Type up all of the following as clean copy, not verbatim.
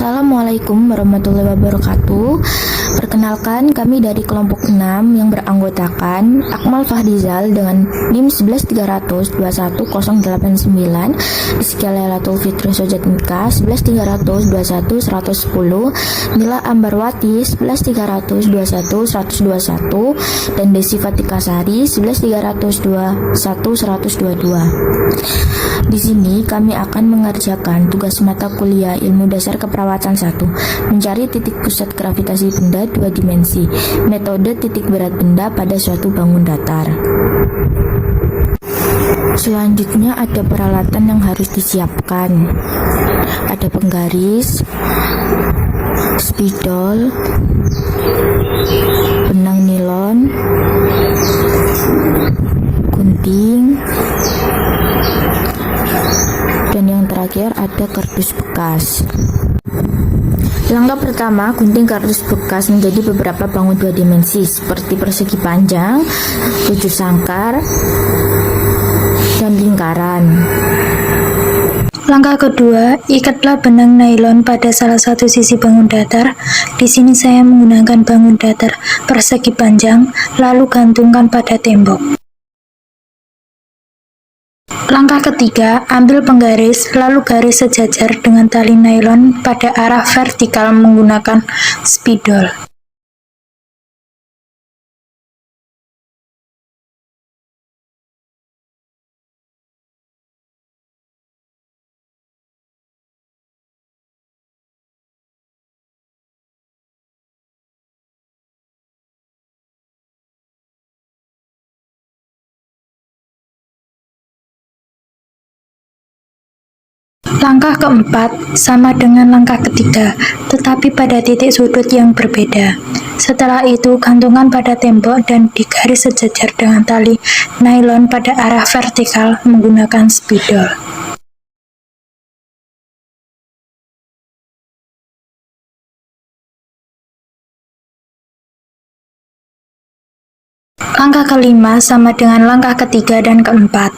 Assalamualaikum warahmatullahi wabarakatuh. Perkenalkan, kami dari kelompok 6 yang beranggotakan Akmal Fahdizal dengan NIM 113211089, Rizky Lailatul Fitri Sojatinka 113211110, Mila Ambarwati 113211121, dan Desi Fatika Sari 113211122. Di sini kami akan mengerjakan tugas mata kuliah Ilmu Dasar Keperawatan 1, mencari titik pusat gravitasi benda 2 dimensi, metode titik berat benda pada suatu bangun datar. Selanjutnya ada peralatan yang harus disiapkan. Ada penggaris, spidol, benang nilon, gunting, dan yang terakhir ada kardus bekas. Langkah pertama, gunting kardus bekas menjadi beberapa bangun 2 dimensi seperti persegi panjang, bujur sangkar, dan lingkaran. Langkah kedua, ikatlah benang nilon pada salah satu sisi bangun datar. Di sini saya menggunakan bangun datar persegi panjang, lalu gantungkan pada tembok. Langkah ketiga, ambil penggaris, lalu garis sejajar dengan tali nilon pada arah vertikal menggunakan spidol. Langkah keempat sama dengan langkah ketiga, tetapi pada titik sudut yang berbeda. Setelah itu, gantungkan pada tembok dan digaris sejajar dengan tali nilon pada arah vertikal menggunakan spidol. Langkah kelima sama dengan langkah ketiga dan keempat,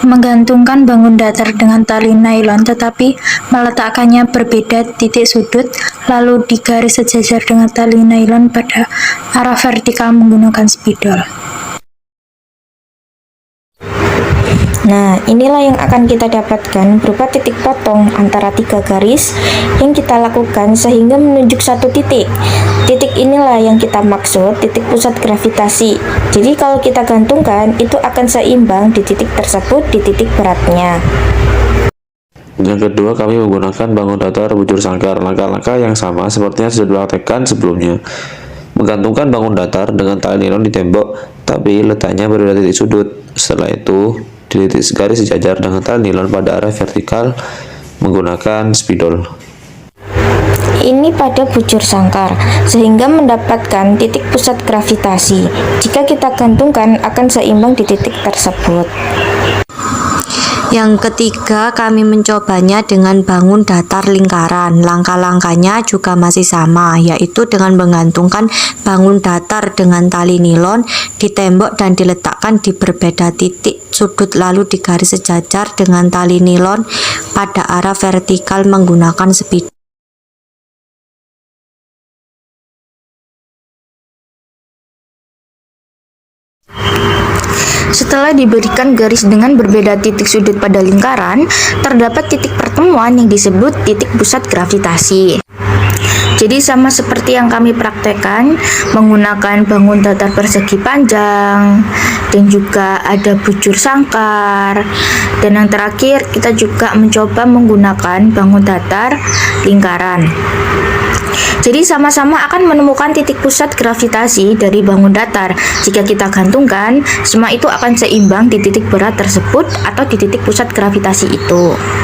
menggantungkan bangun datar dengan tali nilon tetapi meletakkannya berbeda titik sudut, lalu digaris sejajar dengan tali nilon pada arah vertikal menggunakan spidol. Nah, inilah yang akan kita dapatkan berupa titik potong antara 3 garis yang kita lakukan sehingga menunjuk satu titik. Titik inilah yang kita maksud titik pusat gravitasi. Jadi kalau kita gantungkan, itu akan seimbang di titik tersebut di titik beratnya. Yang kedua, kami menggunakan bangun datar bujur sangkar. Langkah-langkah yang sama seperti yang sudah dipraktekkan sebelumnya. Menggantungkan bangun datar dengan tali nilon di tembok, tapi letaknya berbeda titik sudut. Setelah itu, di titik garis sejajar dengan tali nilon pada arah vertikal menggunakan spidol. Ini pada bujur sangkar, sehingga mendapatkan titik pusat gravitasi. Jika kita gantungkan, akan seimbang di titik tersebut. Yang ketiga, kami mencobanya dengan bangun datar lingkaran. Langkah-langkahnya juga masih sama, yaitu dengan menggantungkan bangun datar dengan tali nilon di tembok dan diletakkan di berbeda titik sudut, lalu digaris sejajar dengan tali nilon pada arah vertikal menggunakan spidol. Setelah diberikan garis dengan berbeda titik sudut pada lingkaran, terdapat titik pertemuan yang disebut titik pusat gravitasi. Jadi sama seperti yang kami praktekkan, menggunakan bangun datar persegi panjang, dan juga ada bujur sangkar, dan yang terakhir kita juga mencoba menggunakan bangun datar lingkaran. Jadi sama-sama akan menemukan titik pusat gravitasi dari bangun datar. Jika kita gantungkan, semua itu akan seimbang di titik berat tersebut atau di titik pusat gravitasi itu.